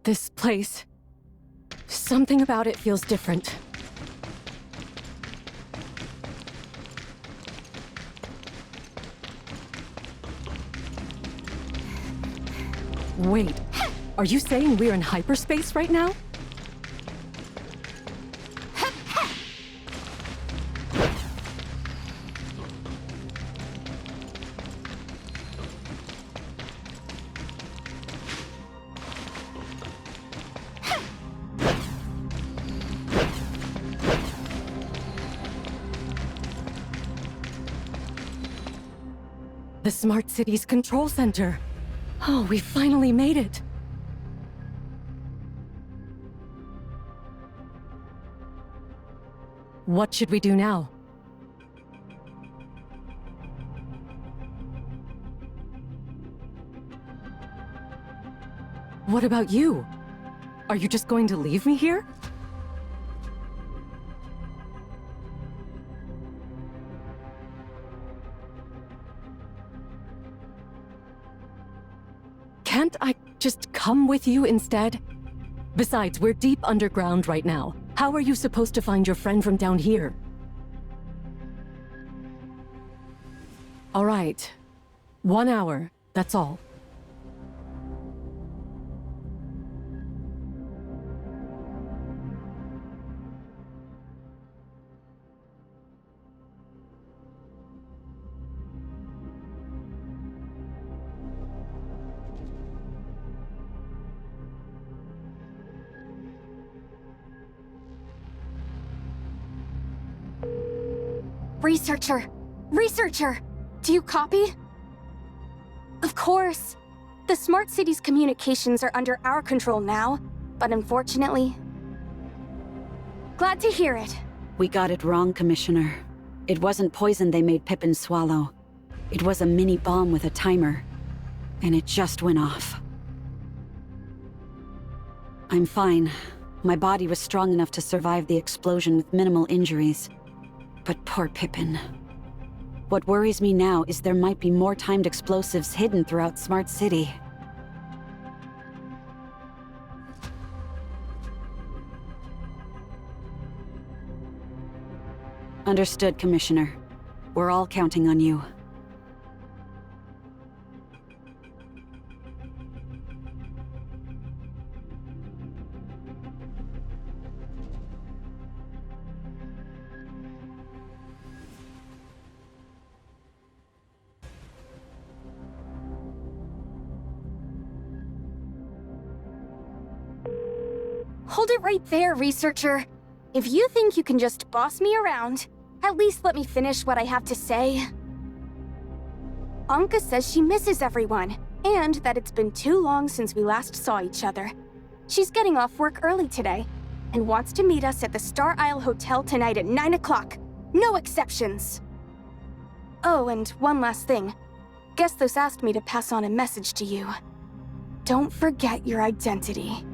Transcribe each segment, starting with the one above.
This place... something about it feels different. Wait, are you saying we're in hyperspace right now? The Smart City's control center. Oh, we finally made it. What should we do now? What about you? Are you just going to leave me here? Can't I just come with you instead? Besides, we're deep underground right now. How are you supposed to find your friend from down here? All right. 1 hour, that's all. Researcher! Researcher! Do you copy? Of course! The Smart City's communications are under our control now, but unfortunately... Glad to hear it. We got it wrong, Commissioner. It wasn't poison they made Pippin swallow. It was a mini bomb with a timer. And it just went off. I'm fine. My body was strong enough to survive the explosion with minimal injuries. But poor Pippin. What worries me now is there might be more timed explosives hidden throughout Smart City. Understood, Commissioner. We're all counting on you. Hold it right there, Researcher. If you think you can just boss me around, at least let me finish what I have to say. Anka says she misses everyone, and that it's been too long since we last saw each other. She's getting off work early today, and wants to meet us at the Star Isle Hotel tonight at 9 o'clock. No exceptions! Oh, and one last thing. Gestos asked me to pass on a message to you. Don't forget your identity.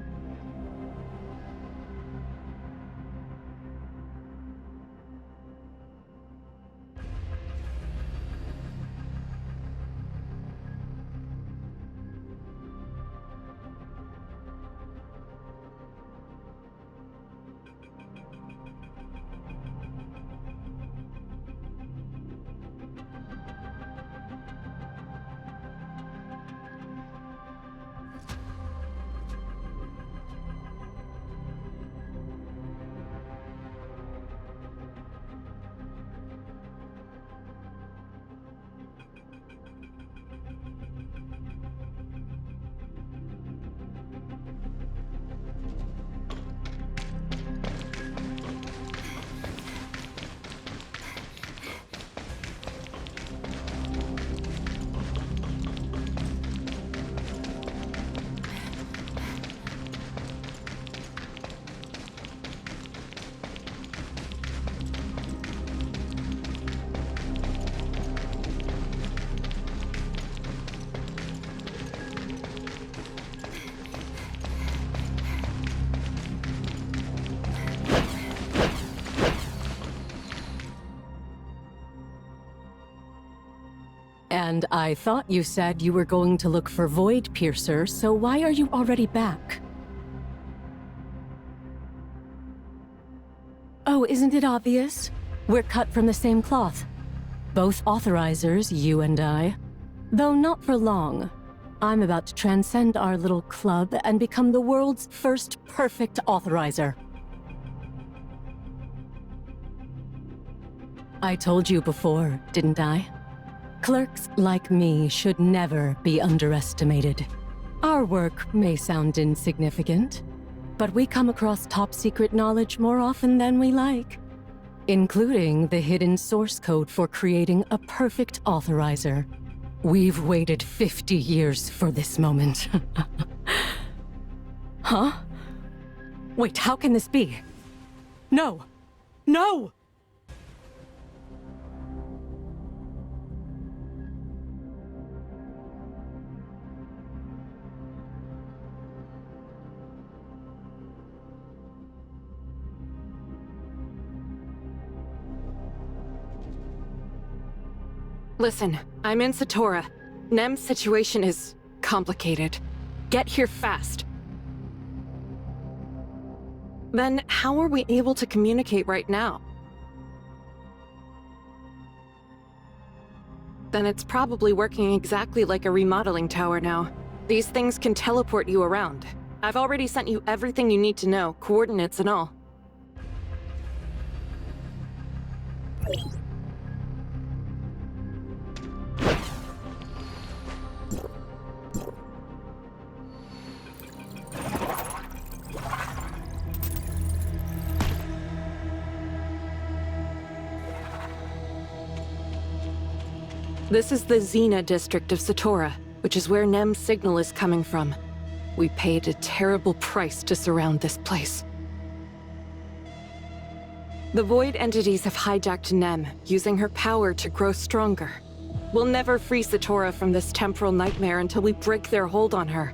And I thought you said you were going to look for Voidpiercer, so why are you already back? So, isn't it obvious? We're cut from the same cloth. Both authorizers, you and I. Though not for long. I'm about to transcend our little club and become the world's first perfect authorizer. I told you before, didn't I? Clerks like me should never be underestimated. Our work may sound insignificant, but we come across top-secret knowledge more often than we like, including the hidden source code for creating a perfect authorizer. We've waited 50 years for this moment. Huh? Wait, how can this be? No! No! Listen, I'm in Satora. Nem's situation is complicated. Get here fast. Then how are we able to communicate right now? Then it's probably working exactly like a remodeling tower now. These things can teleport you around. I've already sent you everything you need to know, coordinates and all. This is the Xena district of Satora, which is where Nem's signal is coming from. We paid a terrible price to surround this place. The Void entities have hijacked Nem, using her power to grow stronger. We'll never free Satora from this temporal nightmare until we break their hold on her.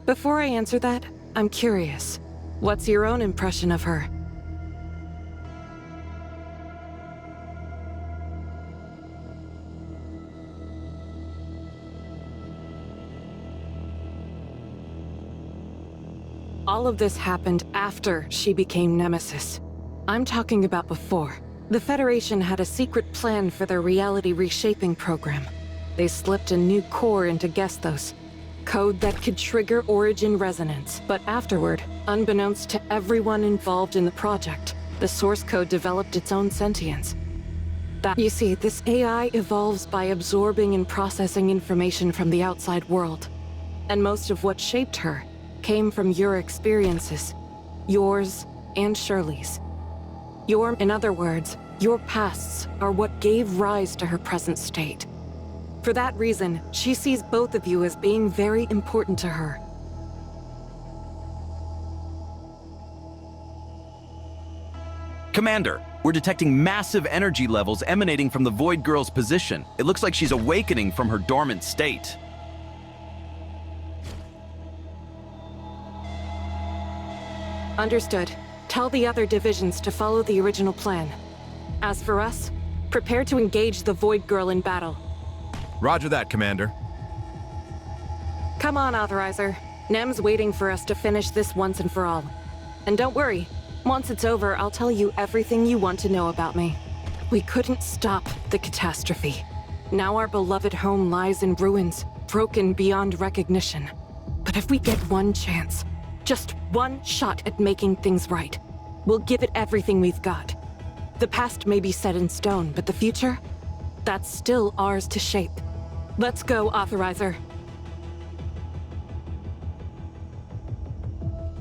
Before I answer that, I'm curious. What's your own impression of her? All of this happened after she became Nemesis. I'm talking about before. The Federation had a secret plan for their reality reshaping program. They slipped a new core into Gestos, code that could trigger origin resonance. But afterward, unbeknownst to everyone involved in the project, the source code developed its own sentience. You see, this AI evolves by absorbing and processing information from the outside world. And most of what shaped her came from your experiences. Yours and Shirley's. In other words, your pasts are what gave rise to her present state. For that reason, she sees both of you as being very important to her. Commander, we're detecting massive energy levels emanating from the Void Girl's position. It looks like she's awakening from her dormant state. Understood. Tell the other divisions to follow the original plan. As for us, prepare to engage the Void Girl in battle. Roger that, Commander. Come on, Authorizer. Nem's waiting for us to finish this once and for all. And don't worry, once it's over, I'll tell you everything you want to know about me. We couldn't stop the catastrophe. Now our beloved home lies in ruins, broken beyond recognition. But if we get one chance, just one shot at making things right, we'll give it everything we've got. The past may be set in stone, but the future? That's still ours to shape. Let's go, Authorizer.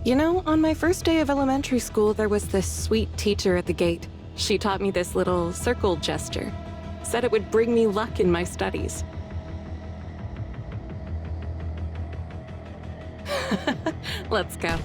You know, on my first day of elementary school, there was this sweet teacher at the gate. She taught me this little circle gesture. Said it would bring me luck in my studies. Let's go.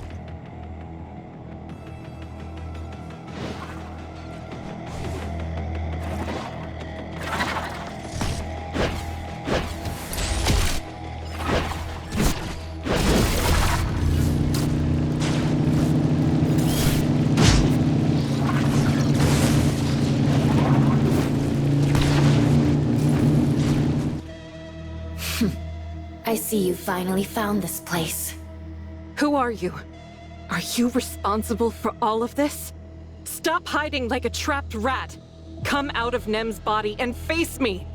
I see you finally found this place. Who are you? Are you responsible for all of this? Stop hiding like a trapped rat. Come out of Nem's body and face me!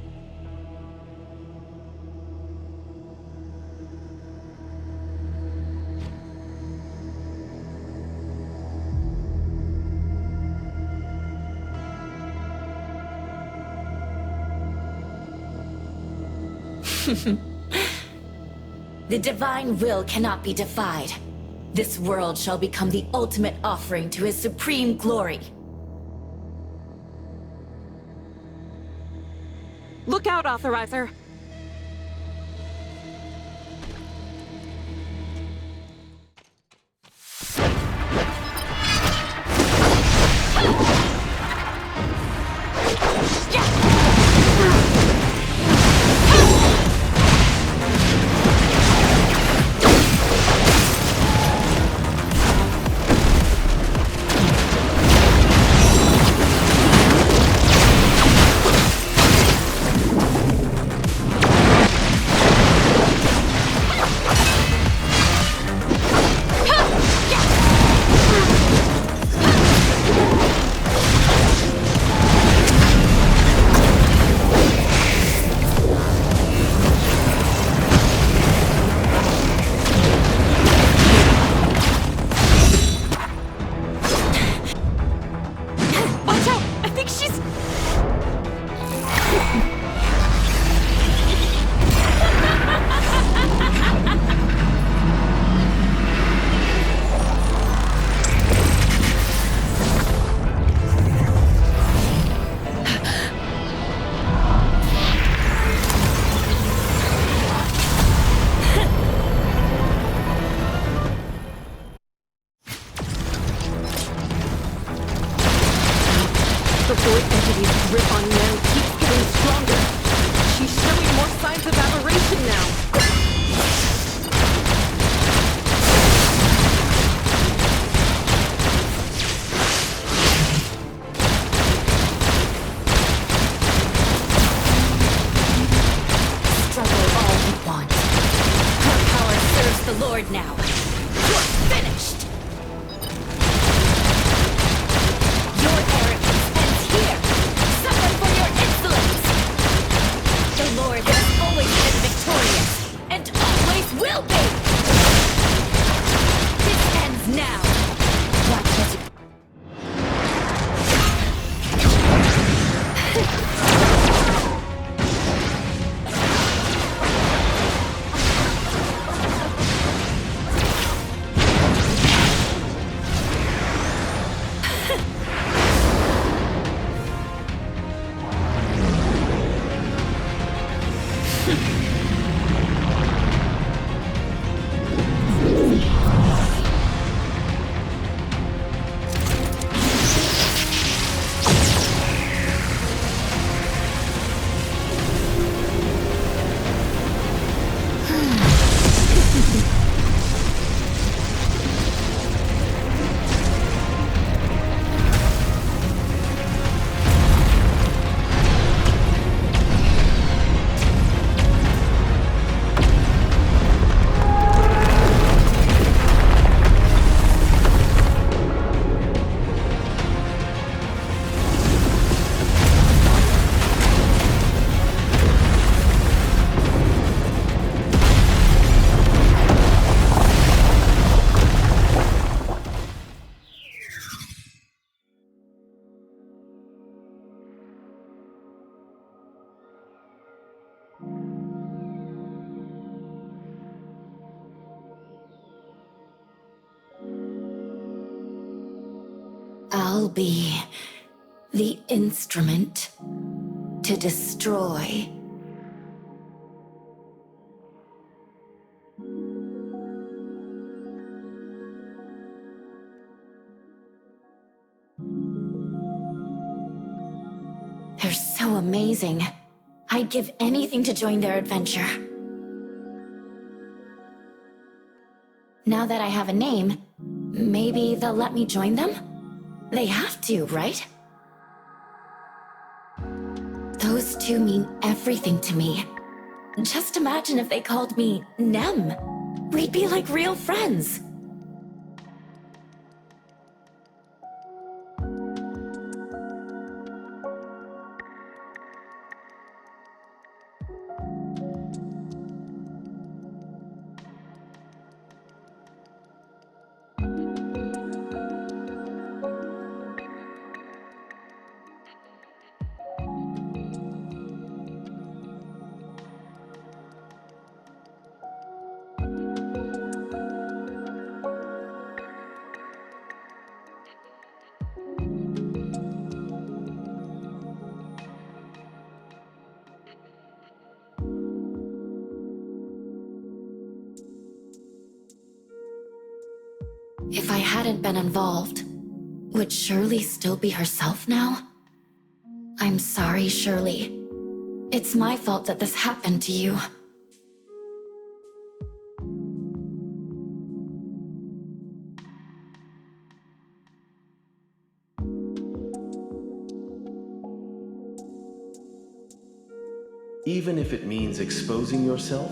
The divine will cannot be defied. This world shall become the ultimate offering to his supreme glory. Look out, Authorizer! The Void entity's grip on Nem keeps getting stronger. She's showing more signs of aberration now. Struggle all you want. Her power serves the Lord now. You're finished! Your arrogance ends here! Suffer for your insolence! The Lord has always been victorious, and always will be! This ends now! Watch as you... I'll be the instrument to destroy. They're so amazing. I'd give anything to join their adventure. Now that I have a name, maybe they'll let me join them? They have to, right? Those two mean everything to me. Just imagine if they called me Nem. We'd be like real friends. If I hadn't been involved, would Shirley still be herself now? I'm sorry, Shirley. It's my fault that this happened to you. Even if it means exposing yourself,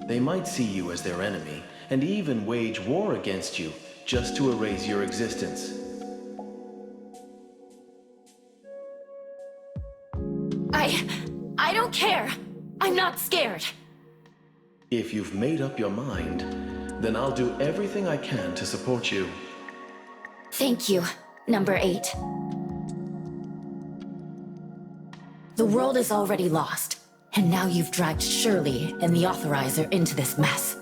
they might see you as their enemy and even wage war against you just to erase your existence. I don't care. I'm not scared. If you've made up your mind, then I'll do everything I can to support you. Thank you, number 8. The world is already lost, and now you've dragged Shirley and the Authorizer into this mess.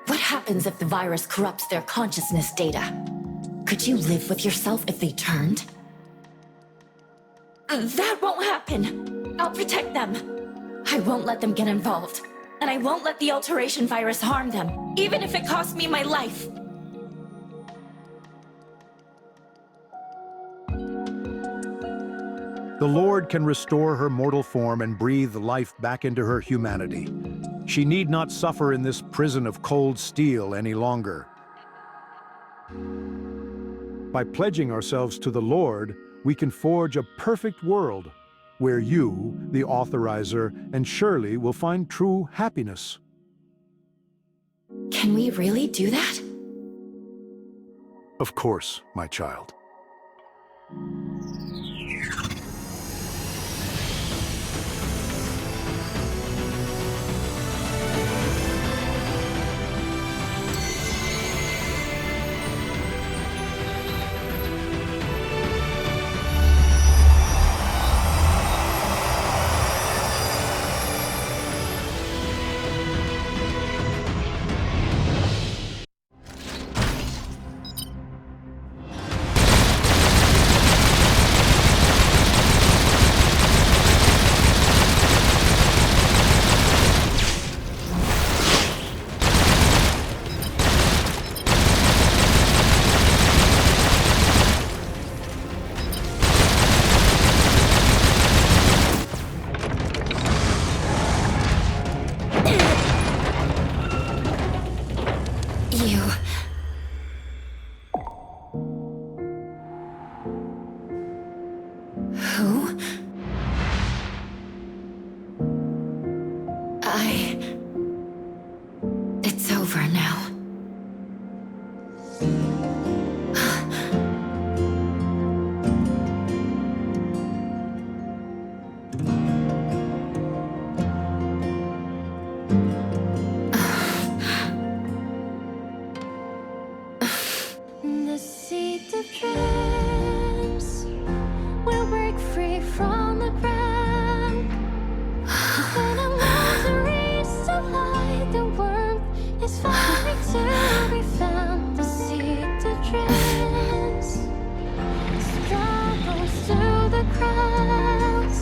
What happens if the virus corrupts their consciousness data? Could you live with yourself if they turned? That won't happen! I'll protect them! I won't let them get involved, and I won't let the alteration virus harm them, even if it costs me my life! The Lord can restore her mortal form and breathe life back into her humanity. She need not suffer in this prison of cold steel any longer. By pledging ourselves to the Lord, we can forge a perfect world where you, the Authorizer, and Shirley will find true happiness. Can we really do that? Of course, my child. Who? It's over now. The seed of dreams will break free from the ground. When I want to reach the light, the world is finally to be found. The seed of dreams struggles through the crowds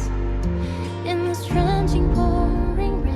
in this drenching pouring rain.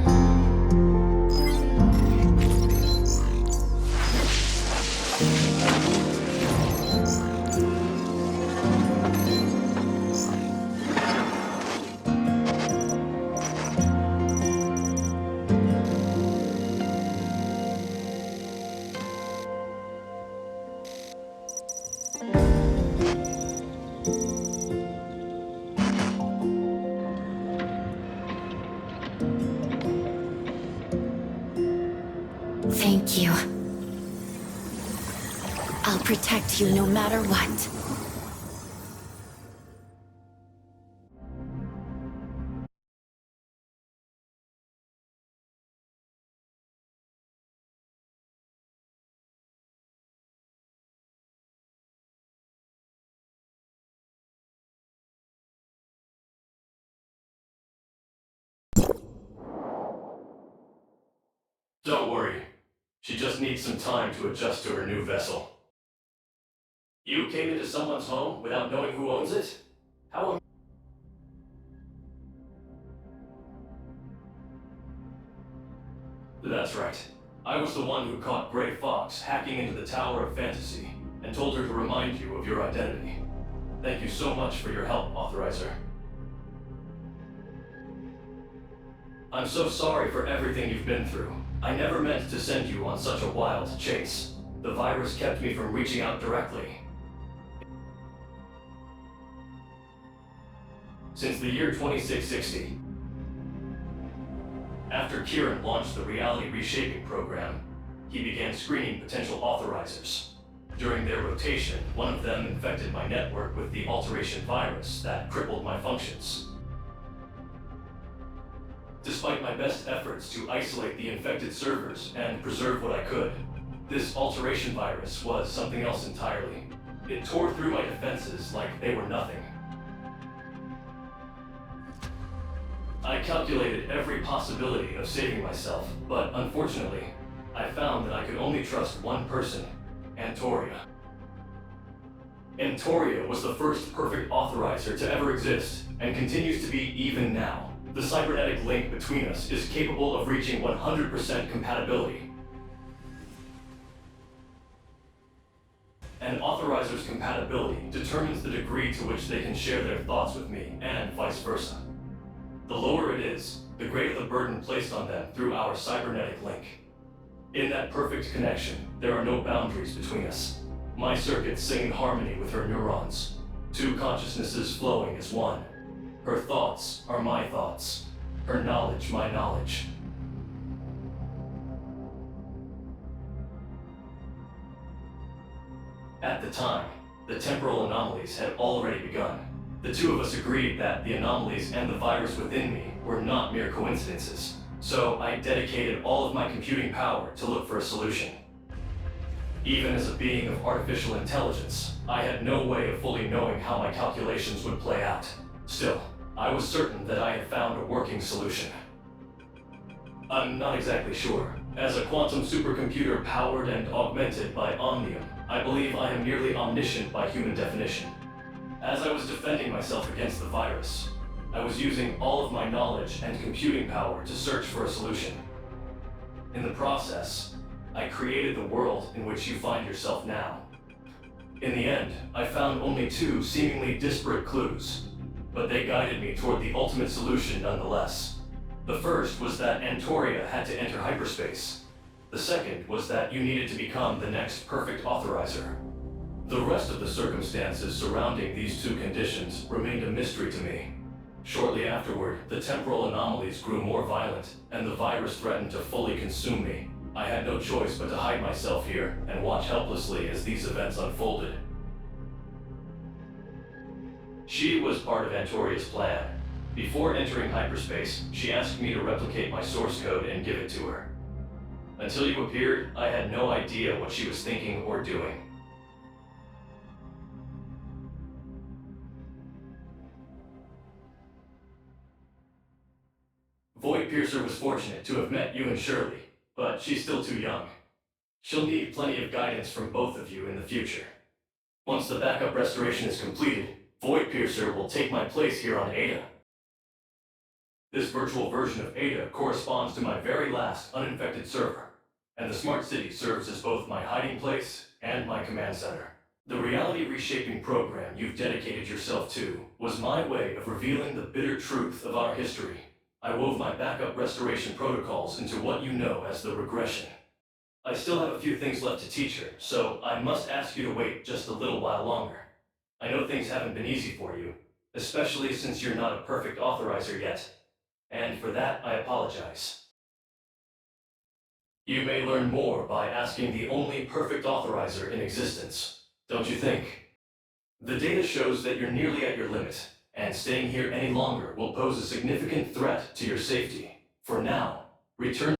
Thank you. I'll protect you no matter what. Don't worry. She just needs some time to adjust to her new vessel. You came into someone's home without knowing who owns it? How? That's right. I was the one who caught Grey Fox hacking into the Tower of Fantasy and told her to remind you of your identity. Thank you so much for your help, Authorizer. I'm so sorry for everything you've been through. I never meant to send you on such a wild chase. The virus kept me from reaching out directly. Since the year 2660, after Kieran launched the reality reshaping program, he began screening potential authorizers. During their rotation, one of them infected my network with the alteration virus that crippled my functions. Despite my best efforts to isolate the infected servers and preserve what I could, this alteration virus was something else entirely. It tore through my defenses like they were nothing. I calculated every possibility of saving myself, but unfortunately, I found that I could only trust one person, Antoria. Antoria was the first perfect authorizer to ever exist, and continues to be even now. The cybernetic link between us is capable of reaching 100% compatibility. An authorizer's compatibility determines the degree to which they can share their thoughts with me, and vice versa. The lower it is, the greater the burden placed on them through our cybernetic link. In that perfect connection, there are no boundaries between us. My circuits sing in harmony with her neurons, two consciousnesses flowing as one. Her thoughts are my thoughts, her knowledge my knowledge. At the time, the temporal anomalies had already begun. The two of us agreed that the anomalies and the virus within me were not mere coincidences, so I dedicated all of my computing power to look for a solution. Even as a being of artificial intelligence, I had no way of fully knowing how my calculations would play out. Still, I was certain that I had found a working solution. I'm not exactly sure. As a quantum supercomputer powered and augmented by Omnium, I believe I am nearly omniscient by human definition. As I was defending myself against the virus, I was using all of my knowledge and computing power to search for a solution. In the process, I created the world in which you find yourself now. In the end, I found only two seemingly disparate clues, but they guided me toward the ultimate solution nonetheless. The first was that Antoria had to enter hyperspace. The second was that you needed to become the next perfect authorizer. The rest of the circumstances surrounding these two conditions remained a mystery to me. Shortly afterward, the temporal anomalies grew more violent, and the virus threatened to fully consume me. I had no choice but to hide myself here and watch helplessly as these events unfolded. She was part of Antoria's plan. Before entering hyperspace, she asked me to replicate my source code and give it to her. Until you appeared, I had no idea what she was thinking or doing. Voidpiercer was fortunate to have met you and Shirley, but she's still too young. She'll need plenty of guidance from both of you in the future. Once the backup restoration is completed, Voidpiercer will take my place here on Ada. This virtual version of Ada corresponds to my very last uninfected server, and the Smart City serves as both my hiding place and my command center. The reality reshaping program you've dedicated yourself to was my way of revealing the bitter truth of our history. I wove my backup restoration protocols into what you know as the regression. I still have a few things left to teach her, so I must ask you to wait just a little while longer. I know things haven't been easy for you, especially since you're not a perfect authorizer yet, and for that I apologize. You may learn more by asking the only perfect authorizer in existence, don't you think? The data shows that you're nearly at your limit, and staying here any longer will pose a significant threat to your safety. For now, return